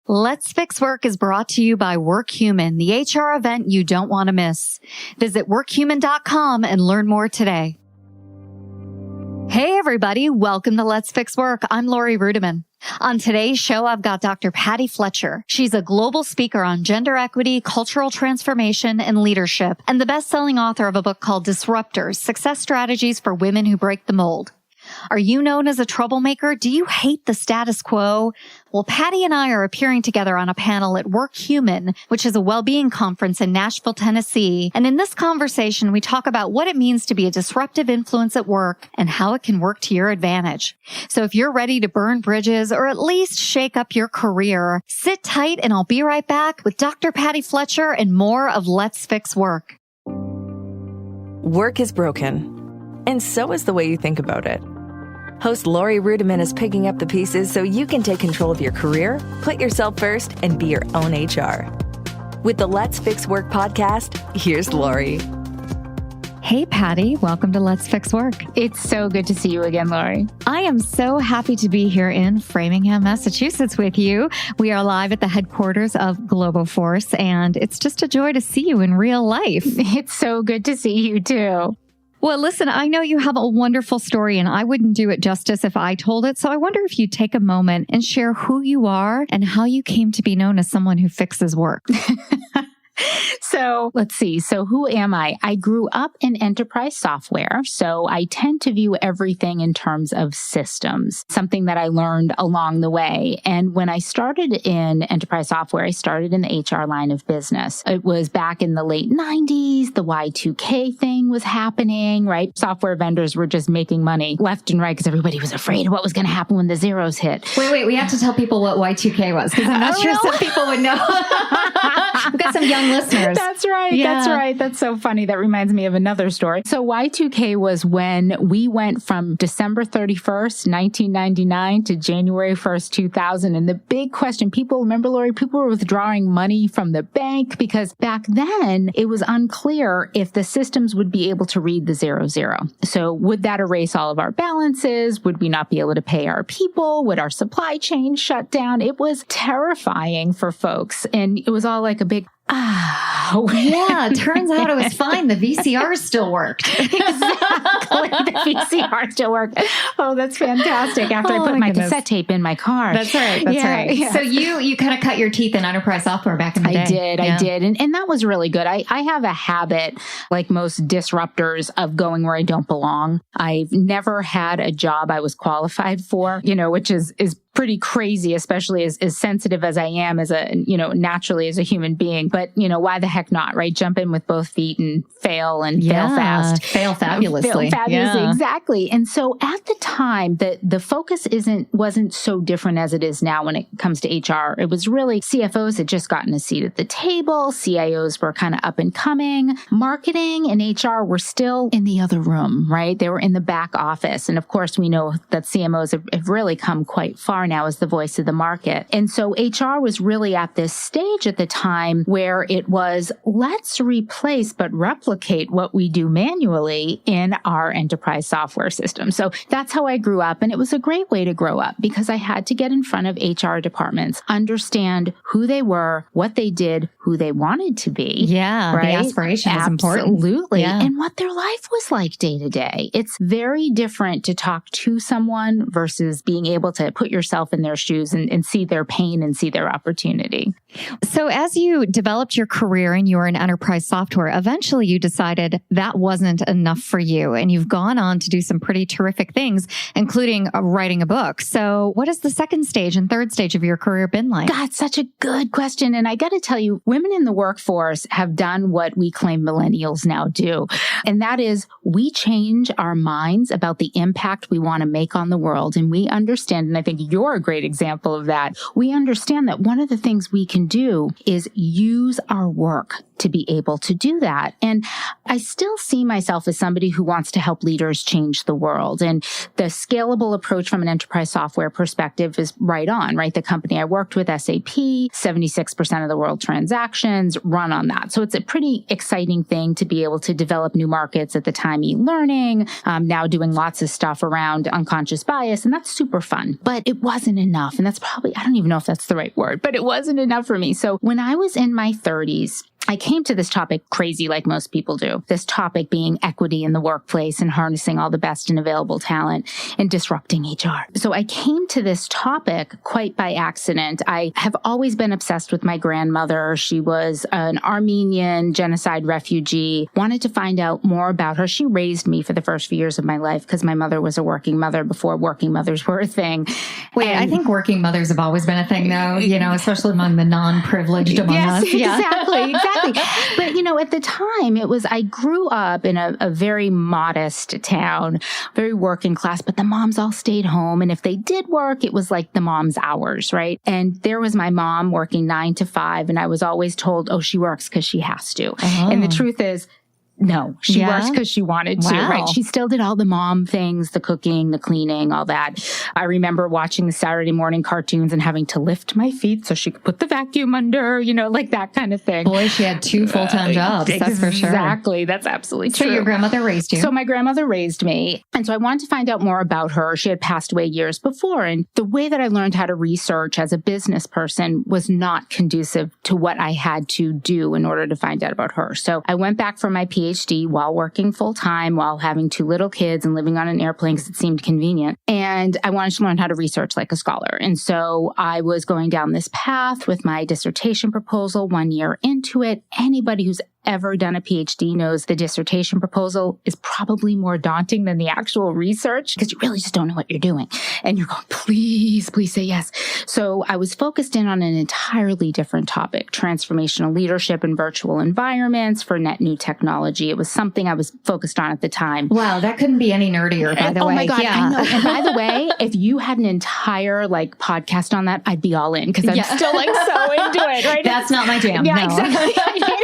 Let's Fix Work is brought to you by WorkHuman, the HR event you don't want to miss. Visit workhuman.com and learn more today. Hey, everybody. Welcome to Let's Fix Work. I'm Lori Rudiman. On today's show, I've got Dr. Patti Fletcher. She's a global speaker on gender equity, cultural transformation, and leadership, and the best-selling author of a book called Disruptors, Success Strategies for Women Who Break the Mold. Are you known as a troublemaker? Do you hate the status quo? Well, Patti and I are appearing together on a panel at WorkHuman, which is a well-being conference in Nashville, Tennessee. And in this conversation, we talk about what it means to be a disruptive influence at work and how it can work to your advantage. So if you're ready to burn bridges or at least shake up your career, sit tight and I'll be right back with Dr. Patti Fletcher and more of Let's Fix Work. Work is broken, and so is the way you think about it. Host Lori Rudiman is picking up the pieces so you can take control of your career, put yourself first, and be your own HR. With the Let's Fix Work podcast, here's Lori. Hey, Patti. Welcome to Let's Fix Work. It's so good to see you again, Lori. I am so happy to be here in Framingham, Massachusetts with you. We are live at the headquarters of Global Force, and it's just a joy to see you in real life. It's so good to see you too. Well, listen, I know you have a wonderful story and I wouldn't do it justice if I told it. So I wonder if you'd take a moment and share who you are and how you came to be known as someone who fixes work. So let's see. So who am I? I grew up in enterprise software. So I tend to view everything in terms of systems, something that I learned along the way. And when I started in enterprise software, I started in the HR line of business. It was back in the late 90s. The Y2K thing was happening, right? Software vendors were just making money left and right because everybody was afraid of what was going to happen when the zeros hit. Wait, we have to tell people what Y2K was because I'm not sure some people would know. We've got some young listeners. That's right. Yeah. That's right. That's so funny. That reminds me of another story. So Y2K was when we went from December 31st, 1999 to January 1st, 2000. And the big question, people remember, Lori, people were withdrawing money from the bank because back then it was unclear if the systems would be able to read the 00. So would that erase all of our balances? Would we not be able to pay our people? Would our supply chain shut down? It was terrifying for folks. And it was all like a big, yeah, it turns out it was fine. The VCR still worked. Exactly. The VCR still worked. Oh, that's fantastic. After I put my cassette tape in my car. That's right. That's right. Yeah. So you kind of cut your teeth in enterprise software back in the day. I did. And that was really good. I have a habit, like most disruptors, of going where I don't belong. I've never had a job I was qualified for, which is pretty crazy, especially as sensitive as I am naturally as a human being. But, why the heck not, right? Jump in with both feet and fail fast. Fail fabulously. Yeah. Exactly. And so at the time, the focus wasn't so different as it is now when it comes to HR. It was really CFOs had just gotten a seat at the table. CIOs were kind of up and coming. Marketing and HR were still in the other room, right? They were in the back office. And of course, we know that CMOs have really come quite far now as the voice of the market. And so HR was really at this stage at the time where it was, let's replace but replicate what we do manually in our enterprise software system. So that's how I grew up. And it was a great way to grow up because I had to get in front of HR departments, understand who they were, what they did, who they wanted to be. Yeah. Right? The aspiration is important. Absolutely. Yeah. And what their life was like day to day. It's very different to talk to someone versus being able to put yourself in their shoes and see their pain and see their opportunity. So as you developed your career and you were in enterprise software, eventually you decided that wasn't enough for you. And you've gone on to do some pretty terrific things, including writing a book. So what has the second stage and third stage of your career been like? God, such a good question. And I got to tell you, women in the workforce have done what we claim millennials now do. And that is we change our minds about the impact we want to make on the world. And we understand, and I think you're a great example of that. We understand that one of the things we can do is use our work to be able to do that. And I still see myself as somebody who wants to help leaders change the world. And the scalable approach from an enterprise software perspective is right on, right? The company I worked with, SAP, 76% of the world transactions run on that. So it's a pretty exciting thing to be able to develop new markets at the time, e-learning, now doing lots of stuff around unconscious bias. And that's super fun. But it wasn't enough. And that's probably, I don't even know if that's the right word, but it wasn't enough for me. So when I was in my 30s, I came to this topic crazy like most people do. This topic being equity in the workplace and harnessing all the best and available talent and disrupting HR. So I came to this topic quite by accident. I have always been obsessed with my grandmother. She was an Armenian genocide refugee. Wanted to find out more about her. She raised me for the first few years of my life because my mother was a working mother before working mothers were a thing. Wait, I think working mothers have always been a thing though, especially among the non-privileged among us. Yeah. Exactly. But, at the time I grew up in a very modest town, very working class, but the moms all stayed home. And if they did work, it was like the mom's hours, right? And there was my mom working 9 to 5. And I was always told, oh, she works because she has to. Oh. And the truth is, no, she worked because she wanted to, right? She still did all the mom things, the cooking, the cleaning, all that. I remember watching the Saturday morning cartoons and having to lift my feet so she could put the vacuum under, like that kind of thing. Boy, she had 2 full-time jobs. That's for sure. Exactly. That's absolutely true. So your grandmother raised you. So my grandmother raised me. And so I wanted to find out more about her. She had passed away years before. And the way that I learned how to research as a business person was not conducive to what I had to do in order to find out about her. So I went back for my PhD while working full time, while having 2 little kids and living on an airplane because it seemed convenient. And I wanted to learn how to research like a scholar. And so I was going down this path with my dissertation proposal 1 year into it. Anybody who's ever done a PhD knows the dissertation proposal is probably more daunting than the actual research because you really just don't know what you're doing. And you're going, please say yes. So I was focused in on an entirely different topic, transformational leadership in virtual environments for net new technology. It was something I was focused on at the time. Wow, that couldn't be any nerdier, by the way. Oh my God, I know. And by the way, if you had an entire podcast on that, I'd be all in because I'm still so into it, right? That's not my jam. Yeah, no. Exactly.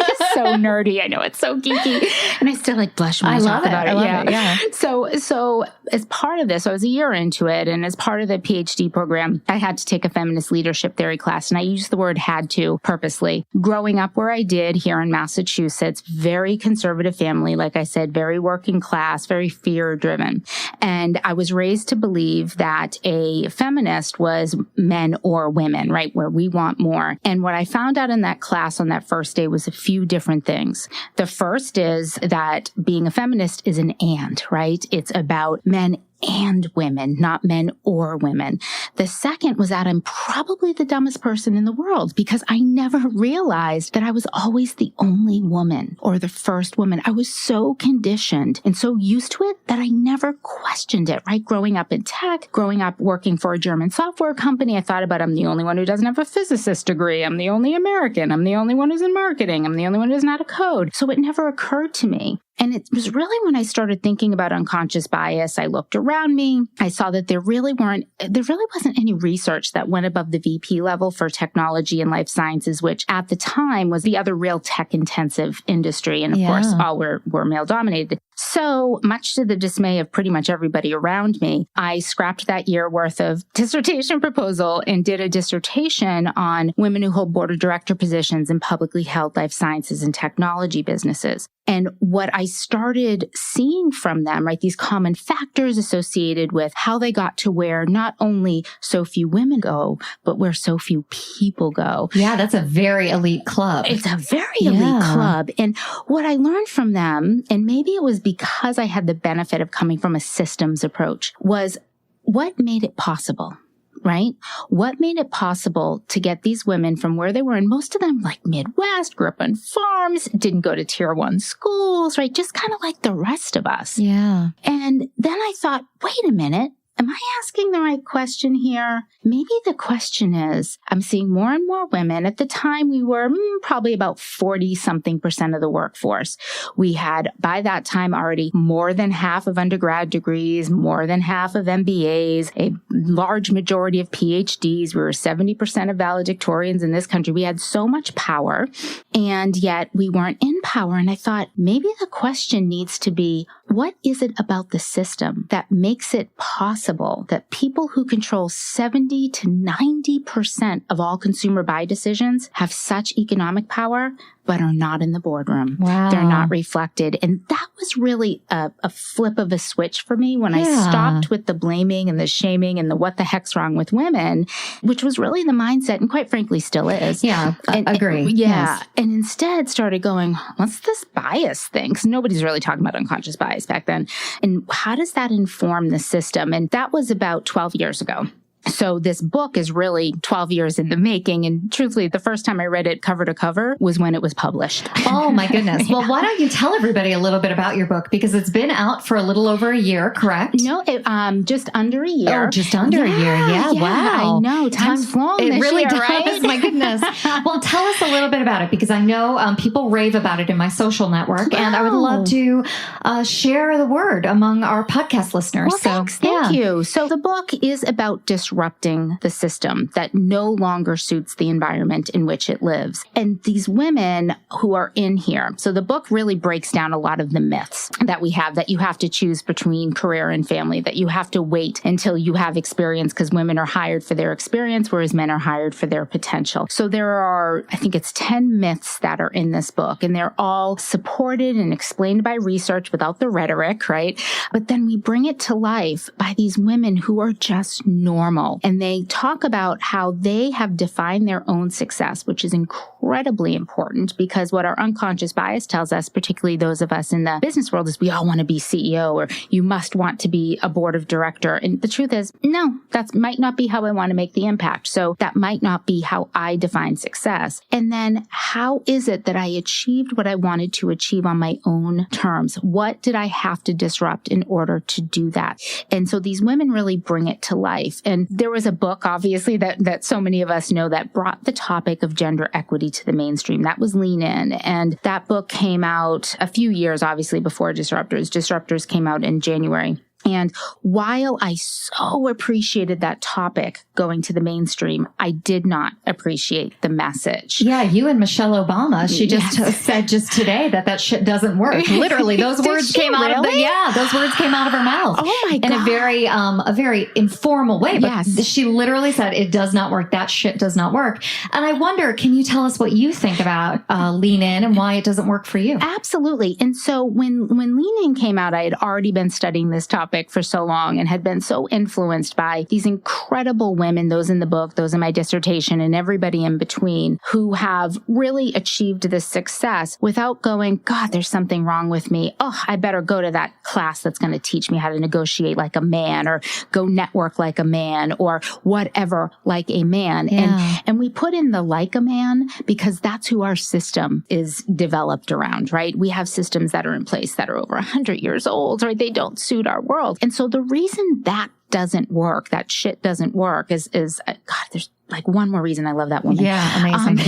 It's so nerdy. I know it's so geeky. And I still blush when I talk about it. I love it. Yeah. So as part of this, I was a year into it. And as part of the PhD program, I had to take a feminist leadership theory class. And I used the word had to purposely. Growing up where I did here in Massachusetts, very conservative family, like I said, very working class, very fear driven. And I was raised to believe that a feminist was men or women, right? Where we want more. And what I found out in that class on that first day was a few different things. The first is that being a feminist is an and, right? It's about men and women, not men or women. The second was that I'm probably the dumbest person in the world because I never realized that I was always the only woman or the first woman. I was so conditioned and so used to it that I never questioned it, right? Growing up in tech, growing up working for a German software company, I thought about I'm the only one who doesn't have a physicist degree. I'm the only American. I'm the only one who's in marketing. I'm the only one who's not a code. So it never occurred to me. And it was really when I started thinking about unconscious bias, I looked around me. I saw that there really wasn't any research that went above the VP level for technology and life sciences, which at the time was the other real tech intensive industry. And of course, all were male dominated. So much to the dismay of pretty much everybody around me, I scrapped that year worth of dissertation proposal and did a dissertation on women who hold board of director positions in publicly held life sciences and technology businesses. And what I started seeing from them, right, these common factors associated with how they got to where not only so few women go, but where so few people go. Yeah, that's a very elite club. It's a very elite club. And what I learned from them, and maybe it was because I had the benefit of coming from a systems approach, was what made it possible. Right? What made it possible to get these women from where they were, and most of them like Midwest, grew up on farms, didn't go to tier 1 schools, right? Just kind of like the rest of us. Yeah. And then I thought, wait a minute. Am I asking the right question here? Maybe the question is, I'm seeing more and more women. At the time, we were probably about 40-something% of the workforce. We had, by that time, already more than half of undergrad degrees, more than half of MBAs, a large majority of PhDs. We were 70% of valedictorians in this country. We had so much power, and yet we weren't in power. And I thought, maybe the question needs to be, what is it about the system that makes it possible possible that people who control 70 to 90% of all consumer buy decisions have such economic power, but are not in the boardroom? Wow. They're not reflected. And that was really a flip of a switch for me when I stopped with the blaming and the shaming and the what the heck's wrong with women, which was really the mindset, and quite frankly still is. Yeah, agree. Yeah. Yes. And instead started going, what's this bias thing? Because nobody's really talking about unconscious bias back then. And how does that inform the system? And that was about 12 years ago. So this book is really 12 years in the making. And truthfully, the first time I read it cover to cover was when it was published. Oh, my goodness. Well, why don't you tell everybody a little bit about your book? Because it's been out for a little over a year, correct? No, just under a year. Oh, just under a year. Yeah. Wow. I know. Time's flown It this really year, does. right? My goodness. Well, tell us a little bit about it, because I know people rave about it in my social network, and I would love to share the word among our podcast listeners. Well, thanks. Thank you. So the book is about disrupting the system that no longer suits the environment in which it lives. And these women who are in here, so the book really breaks down a lot of the myths that we have, that you have to choose between career and family, that you have to wait until you have experience because women are hired for their experience, whereas men are hired for their potential. So there are, I think it's 10 myths that are in this book, and they're all supported and explained by research without the rhetoric, right? But then we bring it to life by these women who are just normal, and they talk about how they have defined their own success, which is incredibly important, because what our unconscious bias tells us, particularly those of us in the business world, is we all want to be CEO, or you must want to be a board of director. And the truth is, no, that might not be how I want to make the impact. So that might not be how I define success. And then how is it that I achieved what I wanted to achieve on my own terms? What did I have to disrupt in order to do that? And so these women really bring it to life. And there was a book, obviously, that so many of us know, that brought the topic of gender equity to the mainstream. That was Lean In. And that book came out a few years, obviously, before Disruptors. Disruptors came out in January. And while I so appreciated that topic going to the mainstream, I did not appreciate the message. Yeah, you and Michelle Obama, she just said just today that shit doesn't work. Literally, those words came out of those words came out of her mouth. Oh my God. In a very informal way. But Yes. she literally said, it does not work. That shit does not work. And I wonder, can you tell us what you think about Lean In and why it doesn't work for you? Absolutely. And so when Lean In came out, I had already been studying this topic for so long and had been so influenced by these incredible women, those in the book, those in my dissertation, and everybody in between, who have really achieved this success without going, God, there's something wrong with me. Oh, I better go to that class that's going to teach me how to negotiate like a man, or go network like a man, or whatever like a man. Yeah. And we put in the like a man because that's who our system is developed around, right? We have systems that are in place that are over 100 years old, right? They don't suit our world. And so the reason that doesn't work, that shit doesn't work is God, there's like one more reason I love that woman. Yeah, amazing.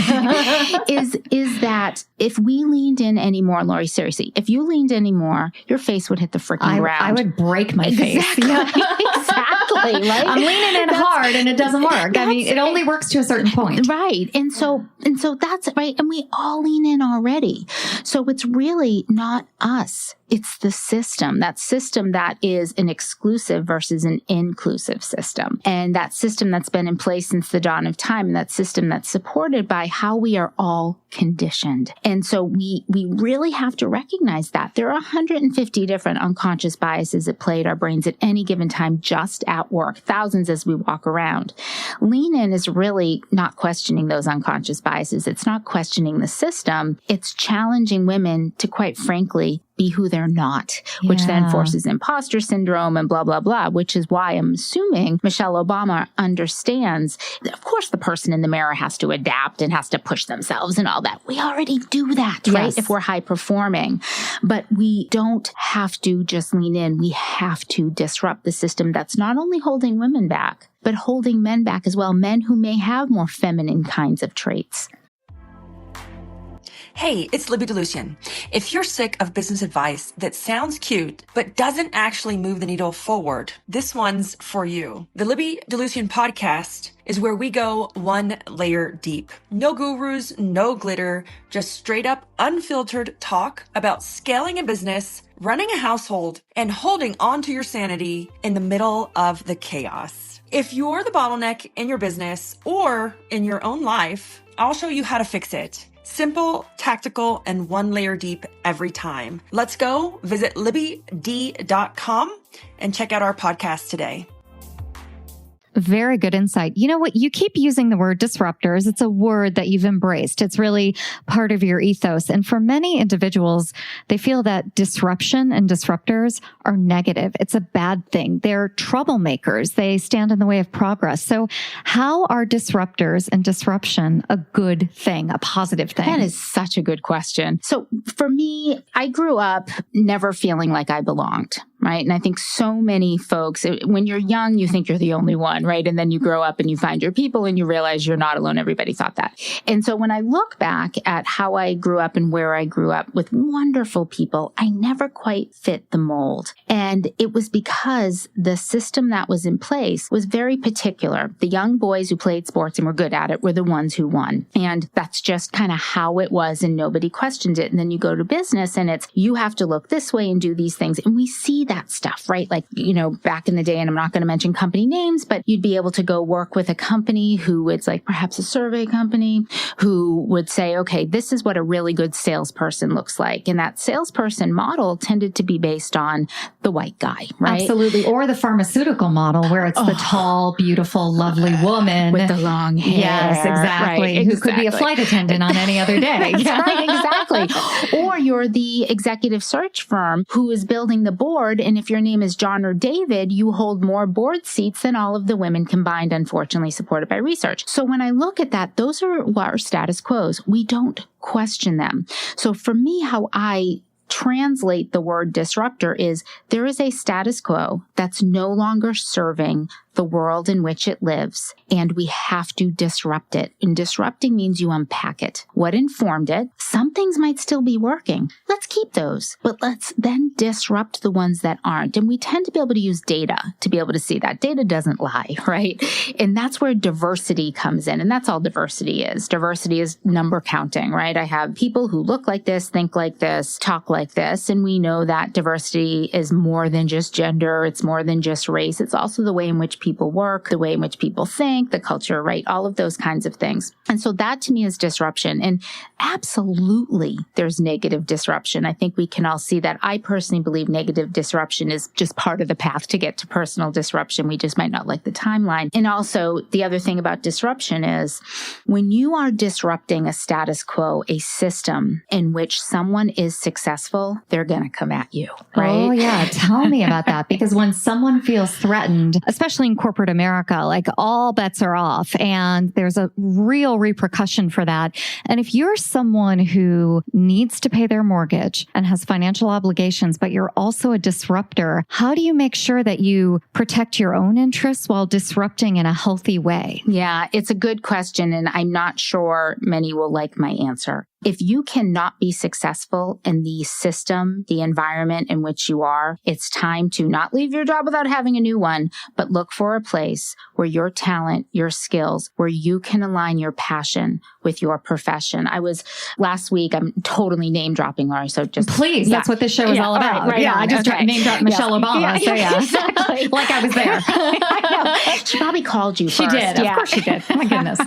Is that if we leaned in anymore, Lori, seriously, if you leaned anymore, your face would hit the freaking ground. I would break my face. Yeah. Exactly. Right? I'm leaning in hard and it doesn't work. I mean, it only works to a certain point. Right. And so that's right. And we all lean in already. So it's really not us. It's the system, that system that is an exclusive versus an inclusive system. And that system that's been in place since the dawn of time, and that system that's supported by how we are all conditioned. And so we really have to recognize that there are 150 different unconscious biases at play at our brains at any given time, just at work, thousands as we walk around. Lean In is really not questioning those unconscious biases. It's not questioning the system. It's challenging women to, quite frankly, be who they're not, which then forces imposter syndrome and blah, blah, blah, which is why I'm assuming Michelle Obama understands. Of course, the person in the mirror has to adapt and has to push themselves and all that. We already do that, right? If we're high performing, but we don't have to just lean in. We have to disrupt the system that's not only holding women back, but holding men back as well. Men who may have more feminine kinds of traits. Hey, it's Libby DeLucian. If you're sick of business advice that sounds cute, but doesn't actually move the needle forward, this one's for you. The Libby DeLucian podcast is where we go one layer deep. No gurus, no glitter, just straight up unfiltered talk about scaling a business, running a household, and holding on to your sanity in the middle of the chaos. If you're the bottleneck in your business or in your own life, I'll show you how to fix it. Simple, tactical, and one layer deep every time. Let's go visit libbyd.com and check out our podcast today. Very good insight. You know what? You keep using the word disruptors. It's a word that you've embraced. It's really part of your ethos. And for many individuals, they feel that disruption and disruptors are negative. It's a bad thing. They're troublemakers. They stand in the way of progress. So how are disruptors and disruption a good thing, a positive thing? That is such a good question. So for me, I grew up never feeling like I belonged. Right. And I think so many folks, when you're young, you think you're the only one, right? And then you grow up and you find your people and you realize you're not alone. Everybody thought that. And so when I look back at how I grew up and where I grew up with wonderful people, I never quite fit the mold. And it was because the system that was in place was very particular. The young boys who played sports and were good at it were the ones who won. And that's just kind of how it was and nobody questioned it. And then you go to business and it's, you have to look this way and do these things. And we see that stuff, right? Like, you know, back in the day, and I'm not going to mention company names, but you'd be able to go work with a company who it's like perhaps a survey company who would say, okay, this is what a really good salesperson looks like. And that salesperson model tended to be based on the white guy, right? Absolutely. Or the pharmaceutical model where it's the tall, beautiful, lovely woman with the long hair. Yes, exactly. Right, who could be a flight attendant on any other day. That's right, exactly. Or you're the executive search firm who is building the board. And if your name is John or David, you hold more board seats than all of the women combined, unfortunately supported by research. So when I look at that, those are our status quos. We don't question them. So for me, how I translate the word disruptor is there is a status quo that's no longer serving the world in which it lives, and we have to disrupt it. And disrupting means you unpack it. What informed it? Some things might still be working. Let's keep those, but let's then disrupt the ones that aren't. And we tend to be able to use data to be able to see that. Data doesn't lie, right? And that's where diversity comes in. And that's all diversity is. Diversity is number counting, right? I have people who look like this, think like this, talk like this. And we know that diversity is more than just gender. It's more than just race. It's also the way in which people work, the way in which people think, the culture, right? All of those kinds of things. And so that to me is disruption. And absolutely, there's negative disruption. I think we can all see that. I personally believe negative disruption is just part of the path to get to personal disruption. We just might not like the timeline. And also the other thing about disruption is when you are disrupting a status quo, a system in which someone is successful, they're going to come at you, right? Oh yeah. Tell me about that. Because when someone feels threatened, especially in corporate America, like all bets are off and there's a real repercussion for that. And if you're someone who needs to pay their mortgage and has financial obligations, but you're also a disruptor, how do you make sure that you protect your own interests while disrupting in a healthy way? Yeah, it's a good question. And I'm not sure many will like my answer. If you cannot be successful in the system, the environment in which you are, it's time to not leave your job without having a new one, but look for a place where your talent, your skills, where you can align your passion with your profession. I was last week, I'm totally name dropping, Laurie. So just please, that's what this show is all about. Right, I just name dropped Michelle Obama. So exactly. Like I was there. I know. She probably called you first. She did. Of course she did. Oh my goodness.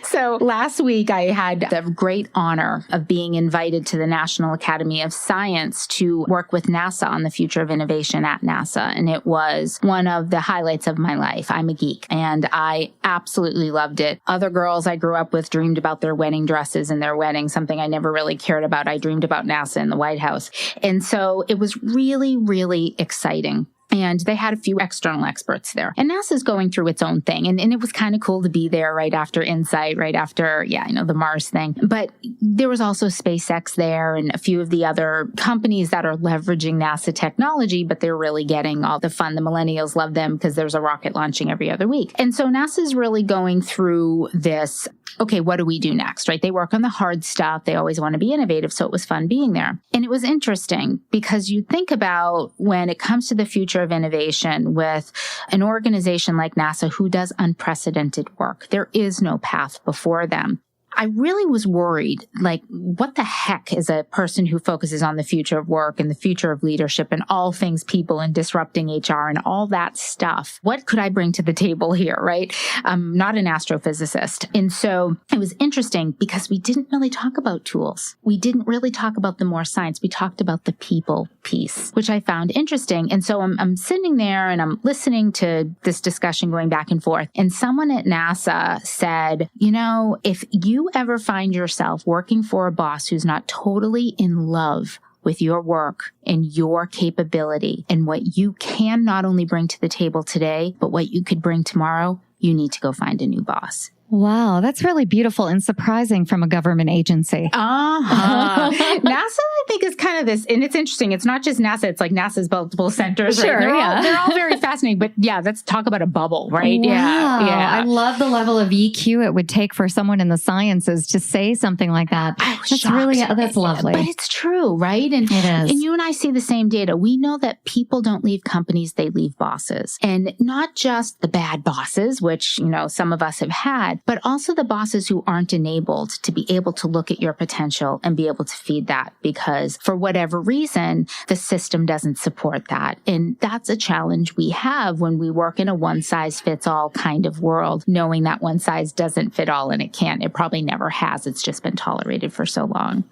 So last week I had the great honor of being invited to the National Academy of Science to work with NASA on the future of innovation at NASA. And it was one of the highlights of my life. I'm a geek and I absolutely loved it. Other girls I grew up with dreamed about their wedding dresses and their wedding, something I never really cared about. I dreamed about NASA and the White House. And so it was really, really exciting. And they had a few external experts there. And NASA's going through its own thing. And it was kind of cool to be there right after InSight, right after, the Mars thing. But there was also SpaceX there and a few of the other companies that are leveraging NASA technology, but they're really getting all the fun. The millennials love them because there's a rocket launching every other week. And so NASA's really going through this, okay, what do we do next, right? They work on the hard stuff. They always want to be innovative. So it was fun being there. And it was interesting because you think about when it comes to the future of innovation with an organization like NASA who does unprecedented work, there is no path before them. I really was worried, like, what the heck is a person who focuses on the future of work and the future of leadership and all things people and disrupting HR and all that stuff? What could I bring to the table here, right? I'm not an astrophysicist. And so it was interesting because we didn't really talk about tools. We didn't really talk about the more science. We talked about the people piece, which I found interesting. And so I'm sitting there and I'm listening to this discussion going back and forth. And someone at NASA said, if you ever find yourself working for a boss who's not totally in love with your work and your capability and what you can not only bring to the table today, but what you could bring tomorrow, you need to go find a new boss. Wow, that's really beautiful and surprising from a government agency. NASA, I think, is kind of this, and it's interesting. It's not just NASA. It's like NASA's multiple centers. Sure, right? They're all very fascinating. But let's talk about a bubble, right? Wow. Yeah. I love the level of EQ it would take for someone in the sciences to say something like that. That's shocked. That's lovely. But it's true, right? And it is. And you and I see the same data. We know that people don't leave companies, they leave bosses. And not just the bad bosses, which, some of us have had, but also the bosses who aren't enabled to be able to look at your potential and be able to feed that because for whatever reason, the system doesn't support that. And that's a challenge we have when we work in a one-size-fits-all kind of world, knowing that one size doesn't fit all and it can't. It probably never has. It's just been tolerated for so long.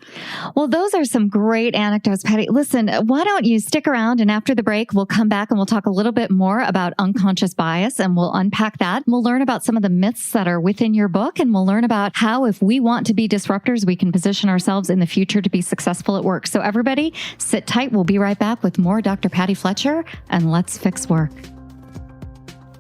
Well, those are some great anecdotes, Patti. Listen, why don't you stick around and after the break, we'll come back and we'll talk a little bit more about unconscious bias and we'll unpack that. We'll learn about some of the myths that are within your book, and we'll learn about how, if we want to be disruptors, we can position ourselves in the future to be successful at work. So everybody, sit tight. We'll be right back with more Dr. Patti Fletcher and Let's Fix Work.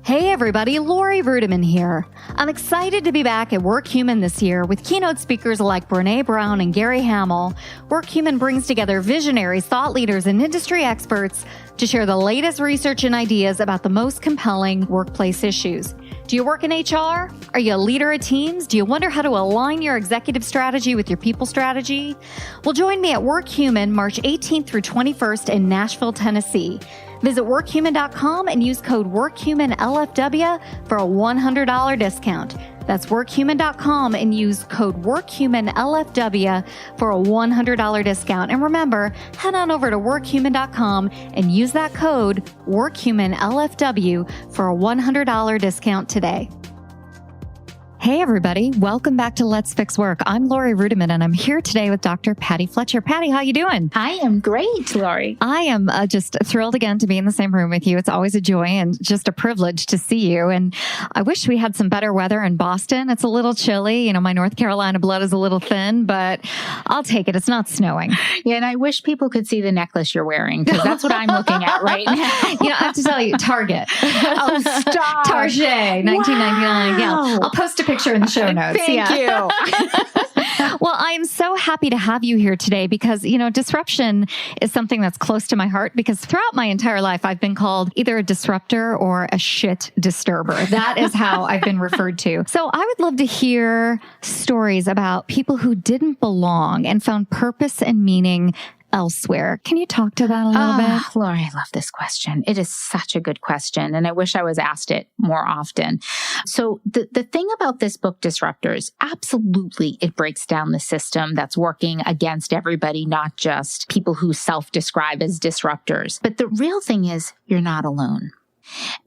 Hey everybody, Lori Rudiman here. I'm excited to be back at WorkHuman this year with keynote speakers like Brené Brown and Gary Hamel. WorkHuman brings together visionaries, thought leaders, and industry experts to share the latest research and ideas about the most compelling workplace issues. Do you work in HR? Are you a leader of teams? Do you wonder how to align your executive strategy with your people strategy? Well, join me at WorkHuman March 18th through 21st in Nashville, Tennessee. Visit workhuman.com and use code WorkHumanLFW for a $100 discount. That's workhuman.com and use code WorkHumanLFW for a $100 discount. And remember, head on over to workhuman.com and use that code WorkHumanLFW for a $100 discount today. Hey everybody, welcome back to Let's Fix Work. I'm Lori Rudiman and I'm here today with Dr. Patti Fletcher. Patti, how you doing? I am great, Lori. I am just thrilled again to be in the same room with you. It's always a joy and just a privilege to see you. And I wish we had some better weather in Boston. It's a little chilly. My North Carolina blood is a little thin, but I'll take it. It's not snowing. Yeah, and I wish people could see the necklace you're wearing because that's what I'm looking at right now. I have to tell you, Target. Oh, stop. Target, $19.99. Wow. Yeah, I'll post a picture in the show notes. Thank you. Well, I am so happy to have you here today because, disruption is something that's close to my heart because throughout my entire life, I've been called either a disruptor or a shit disturber. That is how I've been referred to. So I would love to hear stories about people who didn't belong and found purpose and meaning elsewhere. Can you talk to that a little bit? Lori, I love this question. It is such a good question. And I wish I was asked it more often. So the thing about this book, Disruptors, absolutely, it breaks down the system that's working against everybody, not just people who self-describe as disruptors. But the real thing is you're not alone.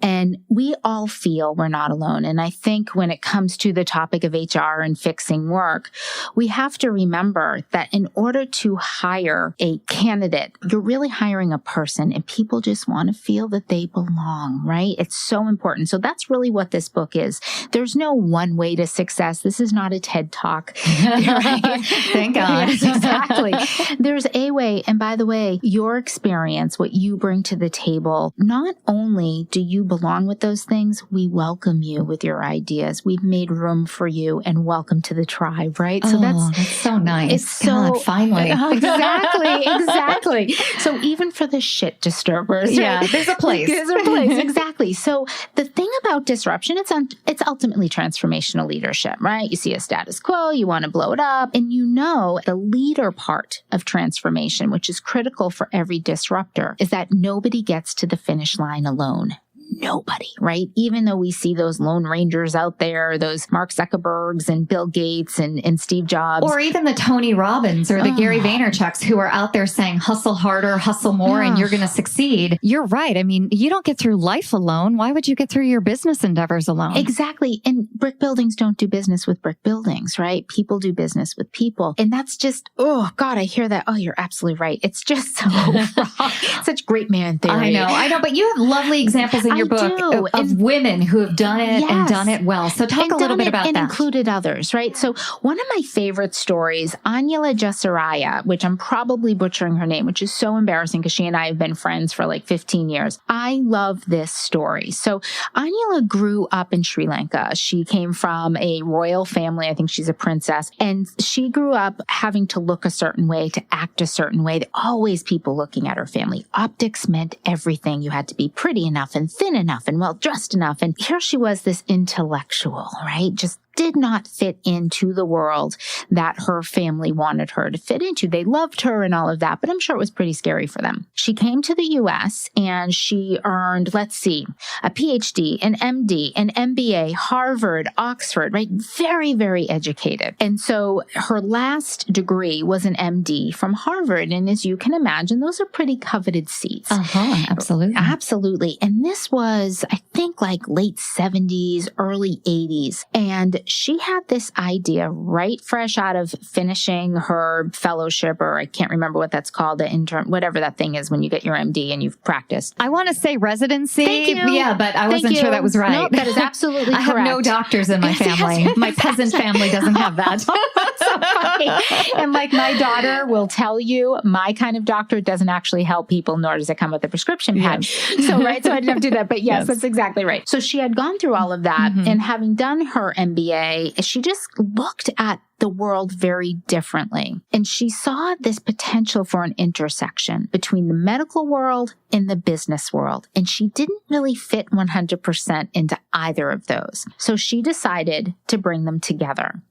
And we all feel we're not alone. And I think when it comes to the topic of HR and fixing work, we have to remember that in order to hire a candidate, you're really hiring a person, and people just want to feel that they belong, right? It's so important. So that's really what this book is. There's no one way to success. This is not a TED Talk. Right? Thank God. Yes, exactly. There's a way. And by the way, your experience, what you bring to the table, not only do you belong with those things, we welcome you with your ideas. We've made room for you, and welcome to the tribe, right? So that's so nice. It's God, finally. Exactly. So even for the shit disturbers, yeah, right? there's a place. There's a place, exactly. So the thing about disruption, it's ultimately transformational leadership, right? You see a status quo, you want to blow it up, and you know the leader part of transformation, which is critical for every disruptor, is that nobody gets to the finish line alone. Nobody, right? Even though we see those Lone Rangers out there, those Mark Zuckerbergs and Bill Gates and Steve Jobs. Or even the Tony Robbins or the Gary Vaynerchuks who are out there saying, hustle harder, hustle more, and you're going to succeed. You're right. I mean, you don't get through life alone. Why would you get through your business endeavors alone? Exactly. And brick buildings don't do business with brick buildings, right? People do business with people. And that's just, oh God, I hear that. Oh, you're absolutely right. It's just so wrong. Such great man theory. I know. But you have lovely examples in your book of women who have done it and done it well. So talk a little bit about that. And included others, right? So one of my favorite stories, Anjala Jasaraya, which I'm probably butchering her name, which is so embarrassing because she and I have been friends for like 15 years. I love this story. So Anjala grew up in Sri Lanka. She came from a royal family. I think she's a princess. And she grew up having to look a certain way, to act a certain way. Always people looking at her family. Optics meant everything. You had to be pretty enough and thin enough and well dressed enough. And here she was, this intellectual, right? Just did not fit into the world that her family wanted her to fit into. They loved her and all of that, but I'm sure it was pretty scary for them. She came to the US and she earned, a PhD, an MD, an MBA, Harvard, Oxford, right? Very, very educated. And so her last degree was an MD from Harvard. And as you can imagine, those are pretty coveted seats. Absolutely. Absolutely. And this was, I think, like late 70s, early 80s. And she had this idea right fresh out of finishing her fellowship, or I can't remember what that's called, the intern, whatever that thing is when you get your MD and you've practiced. I want to say residency. Thank you. Yeah, but I wasn't sure that was right. No, that is absolutely correct. I have no doctors in my family. My peasant family doesn't have that. That's so funny. And like my daughter will tell you, my kind of doctor doesn't actually help people, nor does it come with a prescription pad. Yes. So, right. So I didn't have to do that. But yes, that's exactly right. So she had gone through all of that, and having done her MBA, she just looked at the world very differently. And she saw this potential for an intersection between the medical world and the business world. And she didn't really fit 100% into either of those. So she decided to bring them together.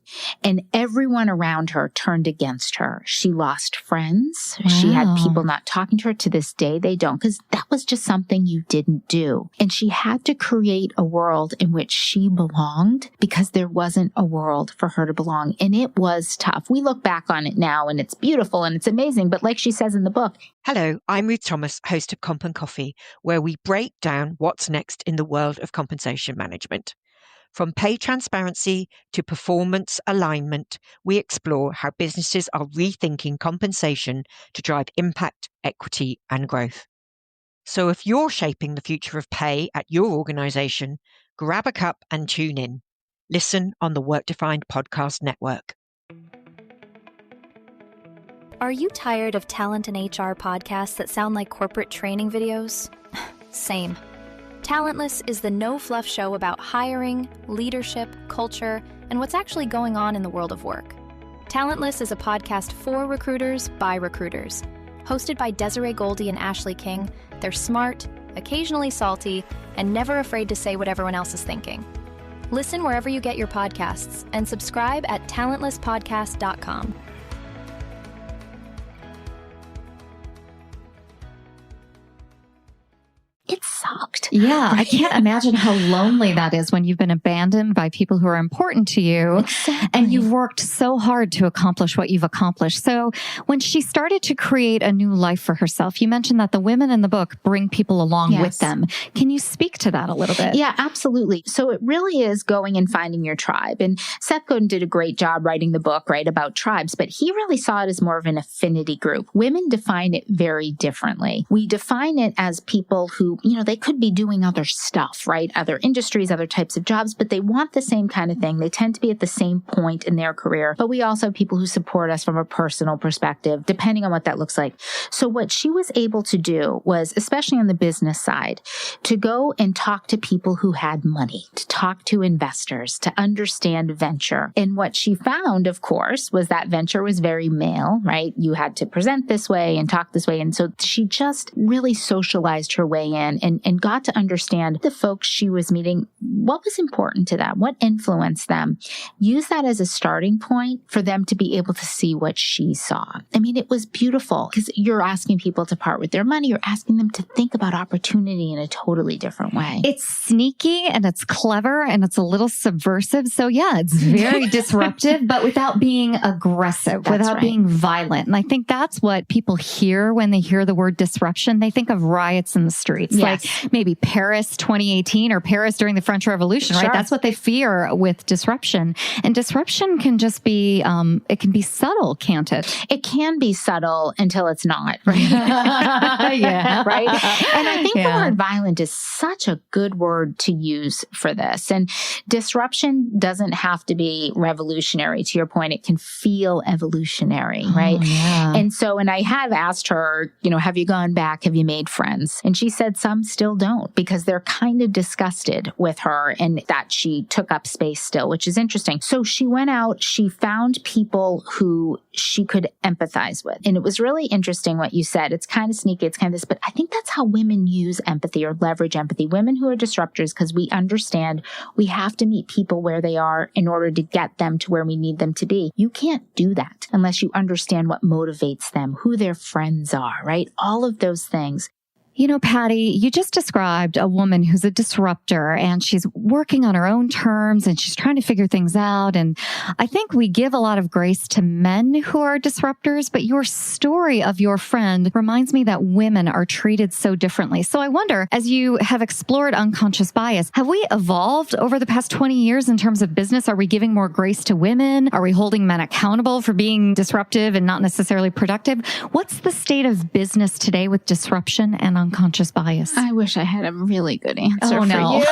And everyone around her turned against her. She lost friends. Wow. She had people not talking to her. To this day, they don't, because that was just something you didn't do. And she had to create a world in which she belonged, because there wasn't a world for her to belong. And it was tough. We look back on it now and it's beautiful and it's amazing. But like she says in the book. Hello, I'm Ruth Thomas, host of Comp and Coffee, where we break down what's next in the world of compensation management. From pay transparency to performance alignment, we explore how businesses are rethinking compensation to drive impact, equity, and growth. So if you're shaping the future of pay at your organization, grab a cup and tune in. Listen on the Work Defined Podcast Network. Are you tired of talent and HR podcasts that sound like corporate training videos? Same. Talentless is the no-fluff show about hiring, leadership, culture, and what's actually going on in the world of work. Talentless is a podcast for recruiters by recruiters. Hosted by Desiree Goldie and Ashley King, they're smart, occasionally salty, and never afraid to say what everyone else is thinking. Listen wherever you get your podcasts and subscribe at talentlesspodcast.com. It sucked. Yeah. I can't imagine how lonely that is when you've been abandoned by people who are important to you. Exactly. And you've worked so hard to accomplish what you've accomplished. So when she started to create a new life for herself, you mentioned that the women in the book bring people along with them. Can you speak to that a little bit? Yeah, absolutely. So it really is going and finding your tribe. And Seth Godin did a great job writing the book, right, about tribes, but he really saw it as more of an affinity group. Women define it very differently. We define it as people who, they could be doing other stuff, right? Other industries, other types of jobs, but they want the same kind of thing. They tend to be at the same point in their career, but we also have people who support us from a personal perspective, depending on what that looks like. So what she was able to do was, especially on the business side, to go and talk to people who had money, to talk to investors, to understand venture. And what she found, of course, was that venture was very male, right? You had to present this way and talk this way. And so she just really socialized her way in and got to understand the folks she was meeting, what was important to them, what influenced them. Use that as a starting point for them to be able to see what she saw. I mean, it was beautiful because you're asking people to part with their money. You're asking them to think about opportunity in a totally different way. It's sneaky and it's clever and it's a little subversive. So yeah, it's very disruptive, but without being aggressive, without being violent. And I think that's what people hear when they hear the word disruption. They think of riots in the streets, like maybe Paris 2018 or Paris during the French Revolution, right? That's what they fear with disruption. And disruption can just be, it can be subtle, can't it? It can be subtle until it's not, right? Yeah. Right? And I think the word violent is such a good word to use for this. And disruption doesn't have to be revolutionary. To your point, it can feel evolutionary, right? And so, and I have asked her, have you gone back? Have you made friends? And she said some still don't because they're kind of disgusted with her and that she took up space still, which is interesting. So she went out, she found people who she could empathize with. And it was really interesting what you said. It's kind of sneaky, it's kind of this, but I think that's how women use empathy or leverage empathy. Women who are disruptors, because we understand we have to meet people where they are in order to get them to where we need them to be. You can't do that unless you understand what motivates them, who their friends are, right? All of those things. Patti, you just described a woman who's a disruptor and she's working on her own terms and she's trying to figure things out. And I think we give a lot of grace to men who are disruptors, but your story of your friend reminds me that women are treated so differently. So I wonder, as you have explored unconscious bias, have we evolved over the past 20 years in terms of business? Are we giving more grace to women? Are we holding men accountable for being disruptive and not necessarily productive? What's the state of business today with disruption and unconscious bias? I wish I had a really good answer for you.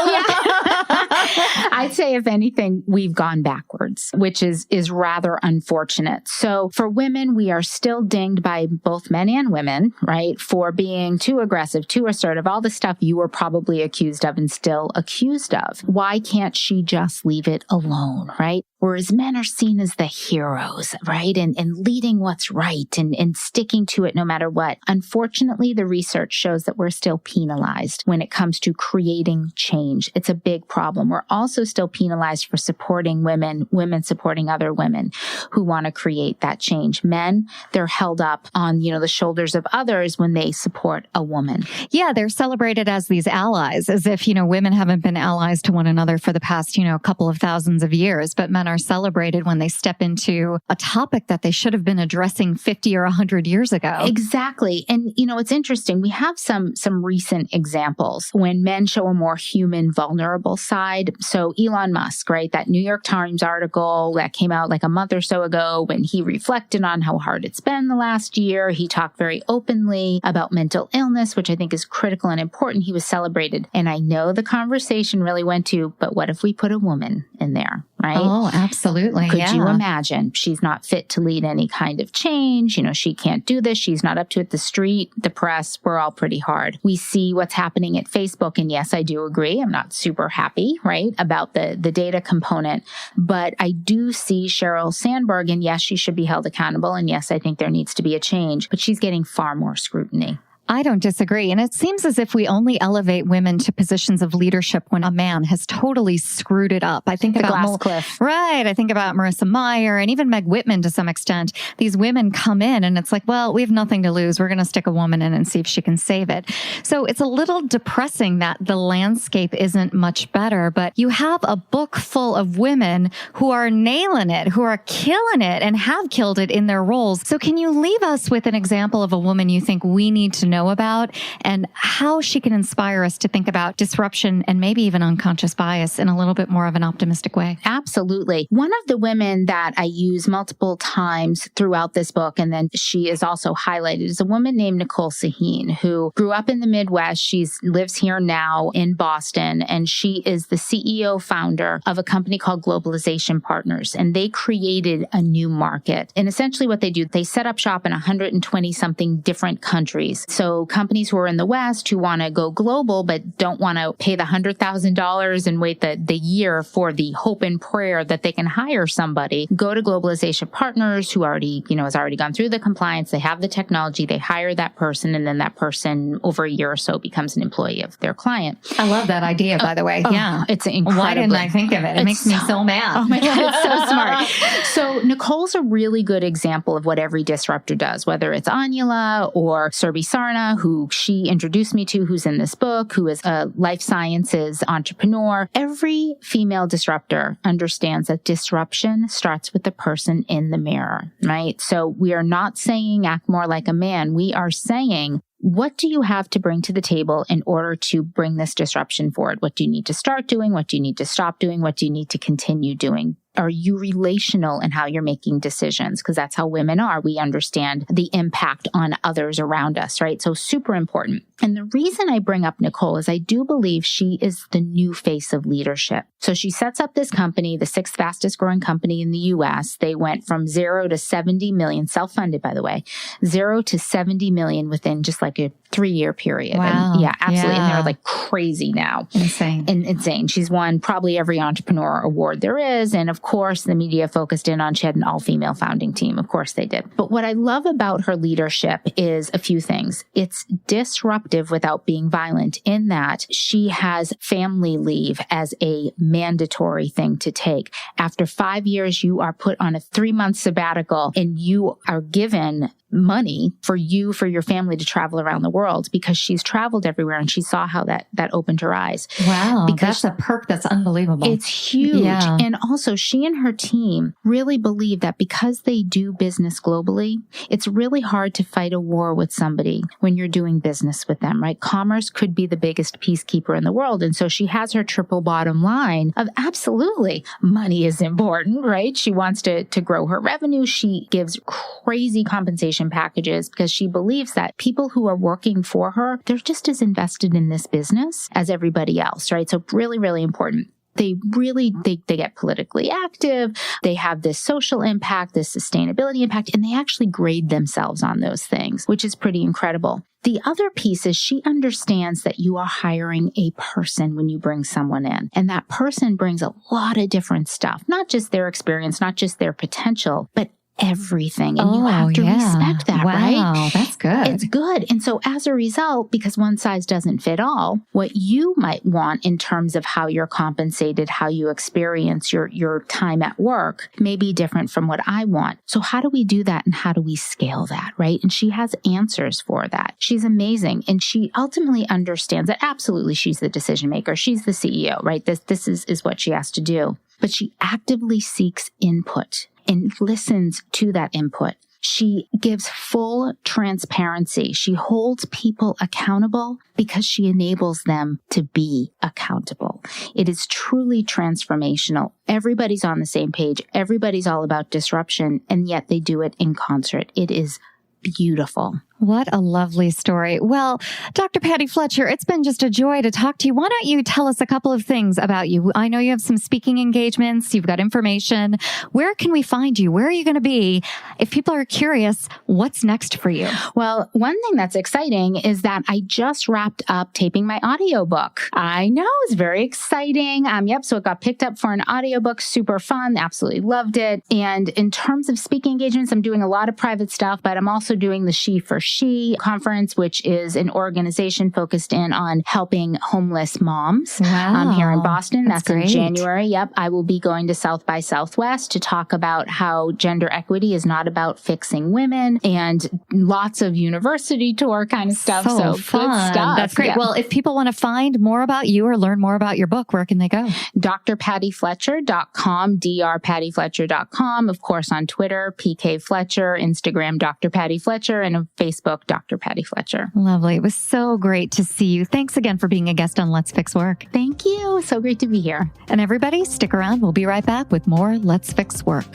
I'd say, if anything, we've gone backwards, which is rather unfortunate. So for women, we are still dinged by both men and women, right, for being too aggressive, too assertive, all the stuff you were probably accused of and still accused of. Why can't she just leave it alone, right? Whereas men are seen as the heroes, right? And leading what's right and sticking to it no matter what. Unfortunately, the research shows that we're still penalized when it comes to creating change. It's a big problem. We're also still penalized for supporting women supporting other women who want to create that change. Men, they're held up on, the shoulders of others when they support a woman. Yeah, they're celebrated as these allies, as if, women haven't been allies to one another for the past, couple of thousands of years, but men are celebrated when they step into a topic that they should have been addressing 50 or 100 years ago. Exactly. And, it's interesting. We have some recent examples when men show a more human, vulnerable side. So Elon Musk, right? That New York Times article that came out like a month or so ago when he reflected on how hard it's been the last year. He talked very openly about mental illness, which I think is critical and important. He was celebrated. And I know the conversation really went to, but what if we put a woman in there? Right? Oh, absolutely. Could you imagine? She's not fit to lead any kind of change. She can't do this. She's not up to it. The street, the press, we're all pretty hard. We see what's happening at Facebook. And yes, I do agree. I'm not super happy, right, about the data component. But I do see Sheryl Sandberg. And yes, she should be held accountable. And yes, I think there needs to be a change. But she's getting far more scrutiny. I don't disagree. And it seems as if we only elevate women to positions of leadership when a man has totally screwed it up. I think the about glass cliff. Right. I think about Marissa Meyer and even Meg Whitman to some extent. These women come in and it's like, well, we have nothing to lose. We're going to stick a woman in and see if she can save it. So it's a little depressing that the landscape isn't much better, but you have a book full of women who are nailing it, who are killing it and have killed it in their roles. So can you leave us with an example of a woman you think we need to know about and how she can inspire us to think about disruption and maybe even unconscious bias in a little bit more of an optimistic way? Absolutely. One of the women that I use multiple times throughout this book, and then she is also highlighted, is a woman named Nicole Sahin, who grew up in the Midwest. She lives here now in Boston, and she is the CEO founder of a company called Globalization Partners, and they created a new market. And essentially what they do, they set up shop in 120 something different countries. So companies who are in the West who want to go global but don't want to pay the $100,000 and wait the year for the hope and prayer that they can hire somebody, go to Globalization Partners who already, has already gone through the compliance. They have the technology. They hire that person, and then that person over a year or so becomes an employee of their client. I love that idea, by the way. Yeah. It's incredible. Why didn't I think of it? It makes me so mad. Oh my God, it's so smart. So Nicole's a really good example of what every disruptor does, whether it's Anjula or Surbi Sarna, who she introduced me to, who's in this book, who is a life sciences entrepreneur. Every female disruptor understands that disruption starts with the person in the mirror, right? So we are not saying act more like a man. We are saying, what do you have to bring to the table in order to bring this disruption forward? What do you need to start doing? What do you need to stop doing? What do you need to continue doing? Are you relational in how you're making decisions? Because that's how women are. We understand the impact on others around us, right? So super important. And the reason I bring up Nicole is I do believe she is the new face of leadership. So she sets up this company, the 6th fastest growing company in the US. They went from 0 to 70 million, self-funded, by the way, 0 to 70 million within just like a 3-year period. Wow. And yeah, absolutely. Yeah. And they're like crazy now. Insane. Insane. She's won probably every entrepreneur award there is. And of course, the media focused in on she had an all-female founding team. Of course they did. But what I love about her leadership is a few things. It's disruptive without being violent in that she has family leave as a mandatory thing to take. After 5 years, you are put on a 3-month sabbatical and you are given money for your family to travel around the world because she's traveled everywhere and she saw how that opened her eyes. Wow. Because that's a perk that's unbelievable. It's huge. Yeah. And also she and her team really believe that because they do business globally, it's really hard to fight a war with somebody when you're doing business with them, right? Commerce could be the biggest peacekeeper in the world. And so she has her triple bottom line of absolutely money is important, right? She wants to grow her revenue. She gives crazy compensation packages because she believes that people who are working for her, they're just as invested in this business as everybody else, right? So really, really important. They get politically active. They have this social impact, this sustainability impact, and they actually grade themselves on those things, which is pretty incredible. The other piece is she understands that you are hiring a person when you bring someone in. And that person brings a lot of different stuff, not just their experience, not just their potential, but everything. And you have to respect that, right? Wow, that's good. It's good. And so as a result, because one size doesn't fit all, what you might want in terms of how you're compensated, how you experience your time at work may be different from what I want. So how do we do that and how do we scale that, right? And she has answers for that. She's amazing. And she ultimately understands that absolutely she's the decision maker. She's the CEO, right? This is what she has to do. But she actively seeks input and listens to that input. She gives full transparency. She holds people accountable because she enables them to be accountable. It is truly transformational. Everybody's on the same page. Everybody's all about disruption, and yet they do it in concert. It is beautiful. What a lovely story. Well, Dr. Patti Fletcher, it's been just a joy to talk to you. Why don't you tell us a couple of things about you? I know you have some speaking engagements. You've got information. Where can we find you? Where are you going to be? If people are curious, what's next for you? Well, one thing that's exciting is that I just wrapped up taping my audiobook. I know, it's very exciting. So it got picked up for an audiobook. Super fun. Absolutely loved it. And in terms of speaking engagements, I'm doing a lot of private stuff, but I'm also doing the She for She conference, which is an organization focused in on helping homeless moms here in Boston. That's in January. Yep. I will be going to South by Southwest to talk about how gender equity is not about fixing women, and lots of university tour kind of stuff. So fun. Good stuff. That's great. Yeah. Well, if people want to find more about you or learn more about your book, where can they go? drpattifletcher.com, drpattifletcher.com. Of course, on Twitter, PK Fletcher, Instagram, Dr. Patti Fletcher, and on Facebook, Dr. Patti Fletcher. Lovely. It was so great to see you. Thanks again for being a guest on Let's Fix Work. Thank you. So great to be here. And everybody, stick around. We'll be right back with more Let's Fix Work.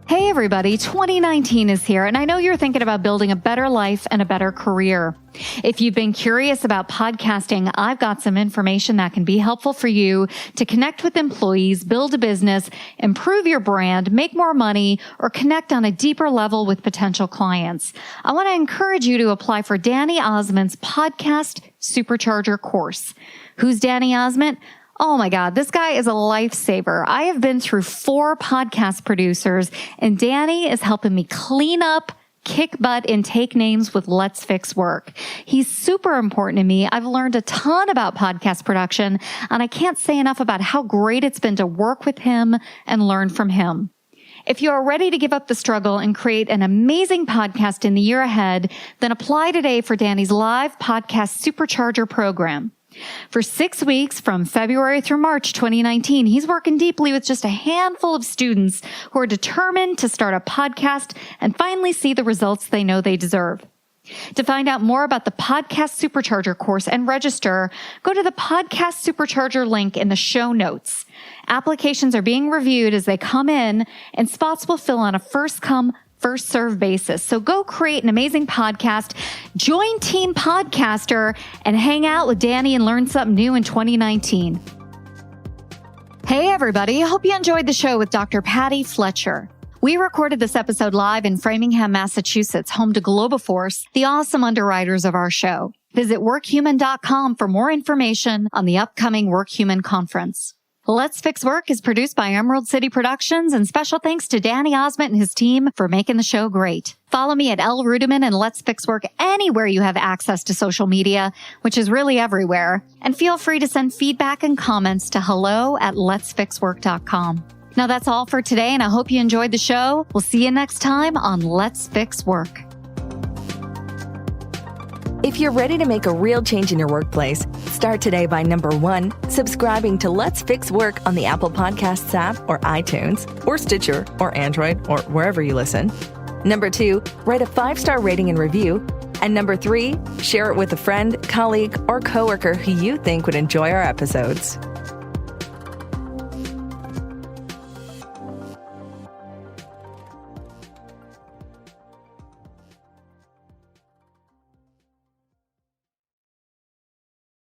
Hey everybody, 2019 is here, and I know you're thinking about building a better life and a better career. If you've been curious about podcasting, I've got some information that can be helpful for you to connect with employees, build a business, improve your brand, make more money, or connect on a deeper level with potential clients. I want to encourage you to apply for Danny Osmond's Podcast Supercharger course. Who's Danny Osmond? Oh my God, this guy is a lifesaver. I have been through 4 podcast producers, and Danny is helping me clean up, kick butt, and take names with Let's Fix Work. He's super important to me. I've learned a ton about podcast production, and I can't say enough about how great it's been to work with him and learn from him. If you are ready to give up the struggle and create an amazing podcast in the year ahead, then apply today for Danny's live podcast Supercharger program. For 6 weeks from February through March 2019, he's working deeply with just a handful of students who are determined to start a podcast and finally see the results they know they deserve. To find out more about the Podcast Supercharger course and register, go to the Podcast Supercharger link in the show notes. Applications are being reviewed as they come in, and spots will fill on a first-come, first-serve basis. So go create an amazing podcast, join Team Podcaster, and hang out with Danny and learn something new in 2019. Hey, everybody. I hope you enjoyed the show with Dr. Patti Fletcher. We recorded this episode live in Framingham, Massachusetts, home to Globoforce, the awesome underwriters of our show. Visit workhuman.com for more information on the upcoming WorkHuman conference. Let's Fix Work is produced by Emerald City Productions, and special thanks to Danny Osmond and his team for making the show great. Follow me at L. Rudiman and Let's Fix Work anywhere you have access to social media, which is really everywhere. And feel free to send feedback and comments to hello@letsfixwork.com. Now that's all for today, and I hope you enjoyed the show. We'll see you next time on Let's Fix Work. If you're ready to make a real change in your workplace, start today by number 1, subscribing to Let's Fix Work on the Apple Podcasts app or iTunes or Stitcher or Android or wherever you listen. Number 2, write a 5-star rating and review. And number 3, share it with a friend, colleague, or coworker who you think would enjoy our episodes.